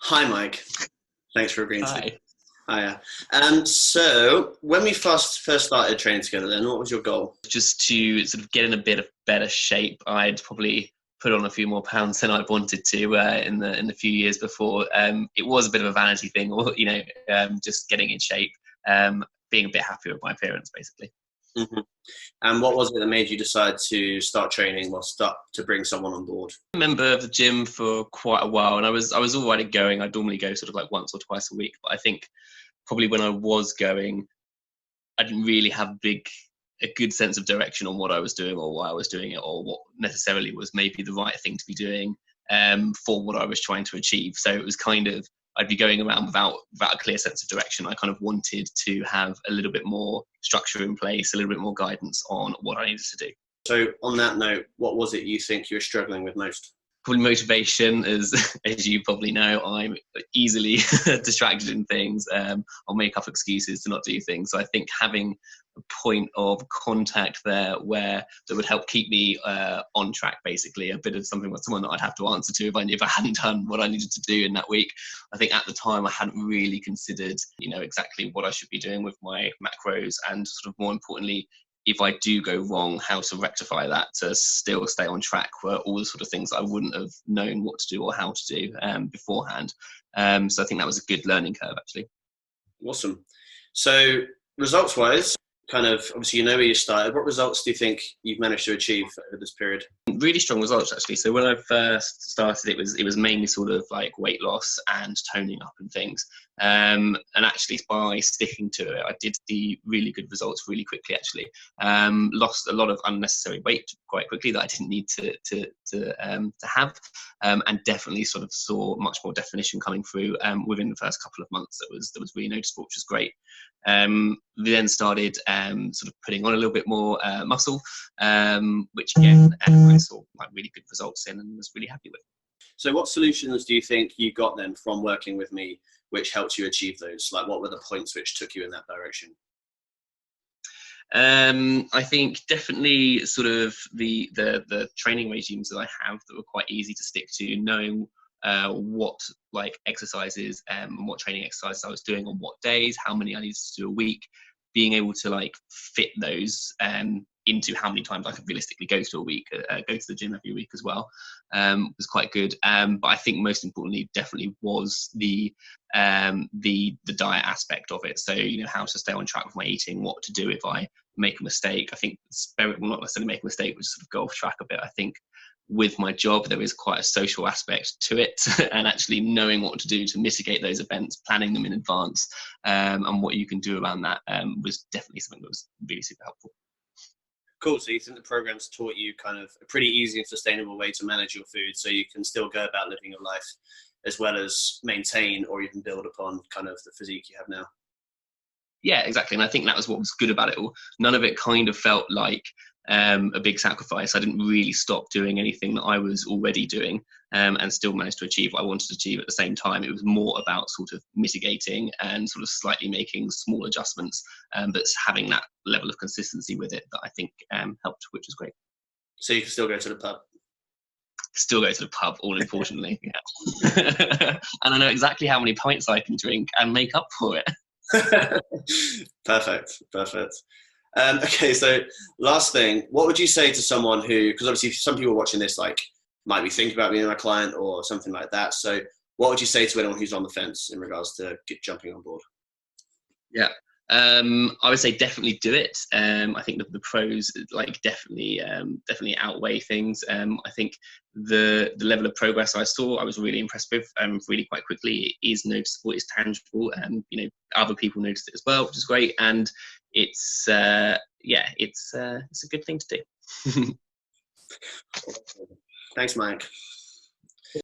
Hi, Mike. Thanks for agreeing to. Hi. Hiya. So when we first started training together, then what was your goal? Just to sort of get in a bit of better shape, I'd probably put on a few more pounds than I'd wanted to in the few years before. It was a bit of a vanity thing, or just getting in shape, being a bit happier with my appearance, basically. hmm And what was it that made you decide to start training or start to bring someone on board? I remember the gym for quite a while, and I was all right at going. I'd normally go sort of like once or twice a week, but I think probably when I was going, I didn't really have a good sense of direction on what I was doing or why I was doing it or what necessarily was maybe the right thing to be doing for what I was trying to achieve. So it was kind of, I'd be going around without a clear sense of direction. I kind of wanted to have a little bit more structure in place, a little bit more guidance on what I needed to do. So on that note, what was it you think you were struggling with most? Probably motivation, as you probably know, I'm easily distracted in things. I'll make up excuses to not do things. So I think having a point of contact there where that would help keep me on track, basically a bit of something with someone that I'd have to answer to if I hadn't done what I needed to do in that week. I think at the time I hadn't really considered exactly what I should be doing with my macros, and sort of more importantly, if I do go wrong, how to rectify that to still stay on track were all the sort of things I wouldn't have known what to do or how to do beforehand. So I think that was a good learning curve, actually. Awesome. So results-wise, kind of obviously you know where you started. What results do you think you've managed to achieve over this period? Really strong results, actually. So when I first started, it was mainly sort of like weight loss and toning up and things. And actually, by sticking to it, I did see really good results really quickly. Actually, lost a lot of unnecessary weight quite quickly that I didn't need to have, and definitely sort of saw much more definition coming through within the first couple of months. That was really noticeable, which was great. We then started sort of putting on a little bit more muscle, which again I saw like really good results in and was really happy with. So what solutions do you think you got then from working with me which helped you achieve those? Like what were the points which took you in that direction? I think definitely sort of the training regimes that I have that were quite easy to stick to, knowing what like exercises and what training exercises I was doing on what days, how many I needed to do a week, being able to like fit those into how many times I could realistically go to a week, go to the gym every week as well, was quite good. But I think most importantly, definitely was the diet aspect of it. So how to stay on track with my eating, what to do if I make a mistake. I think well, not necessarily make a mistake, but sort of go off track a bit. I think with my job, there is quite a social aspect to it, and actually knowing what to do to mitigate those events, planning them in advance, and what you can do around that was definitely something that was really super helpful. Cool. So you think the program's taught you kind of a pretty easy and sustainable way to manage your food so you can still go about living your life as well as maintain or even build upon kind of the physique you have now? Yeah, exactly. And I think that was what was good about it all. None of it kind of felt like a big sacrifice. I didn't really stop doing anything that I was already doing, and still managed to achieve what I wanted to achieve at the same time. It was more about sort of mitigating and sort of slightly making small adjustments, but having that level of consistency with it that I think helped, which was great. So you can still go to the pub? Still go to the pub, all importantly. Yeah. And I know exactly how many pints I can drink and make up for it. Perfect. Okay, so last thing, what would you say to someone who, because obviously some people watching this like might be thinking about being a client or something like that. So what would you say to anyone who's on the fence in regards to jumping on board? Yeah. I would say definitely do it. I think the pros like definitely outweigh things. I think the level of progress I saw, I was really impressed with. Really quite quickly. It is noticeable, it's tangible, and other people noticed it as well, which is great. And it's it's a good thing to do. Thanks, Mike.